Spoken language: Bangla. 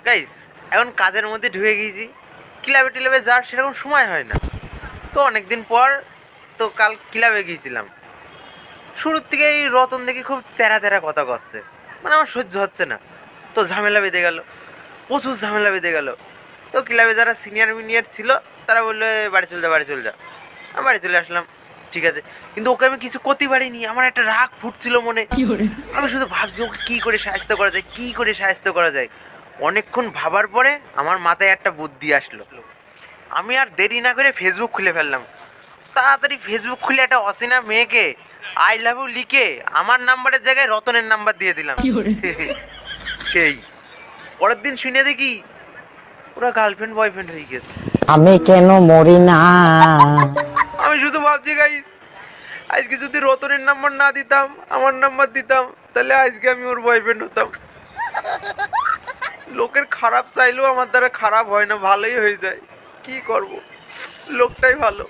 গাইস এখন কাজের মধ্যে ঢুকে গিয়েছি, ক্লাবে টিলাবে যাওয়ার সেরকম সময় হয় না। তো অনেক দিন পর তো কাল ক্লাবে গিয়েছিলাম। শুরুর থেকে এই রতন দেখি খুব তেরা তেরা কথা করছে, মানে আমার সহ্য হচ্ছে না। তো ঝামেলা বেঁধে গেল, প্রচুর ঝামেলা বেঁধে গেল। তো ক্লাবে যারা সিনিয়র মিনিয়র ছিল তারা বললো বাড়ি চলে যা, বাড়ি চলে যা। আমি বাড়ি চলে আসলাম, ঠিক আছে। কিন্তু ওকে আমি কিছু করতে পারিনি, আমার একটা রাগ ফুটছিল মনে। আমি শুধু ভাবছি ওকে কী করে সাহায্য করা যায়, কী করে সাহায্য করা যায়। অনেকক্ষণ ভাবার পরে আমার মাথায় একটা বুদ্ধি আসলো। আমি আর দেরি না করে ফেসবুক খুলে ফেললাম। তাড়াতাড়ি ফেসবুক খুলে একটা অচেনা মেয়েকে আই লাভ ইউ লিখে আমার নাম্বারের জায়গায় রতনের নাম্বার দিয়ে দিলাম। সেই পরের দিন শুনে দেখি ওরা গার্লফ্রেন্ড বয়ফ্রেন্ড হয়ে গেছে। আমি কেন মরি না? আমি শুধু ভাবছি গাইস, আজকে যদি রতনের নাম্বার না দিতাম, আমার নাম্বার দিতাম, তাহলে আজকে আমি ওর বয়ফ্রেন্ড হতাম। লোকের খারাপ চাইলেও আমার দ্বারা খারাপ হয় না, ভালোই হয়ে যায়। কি করব, লোকটাই ভালো।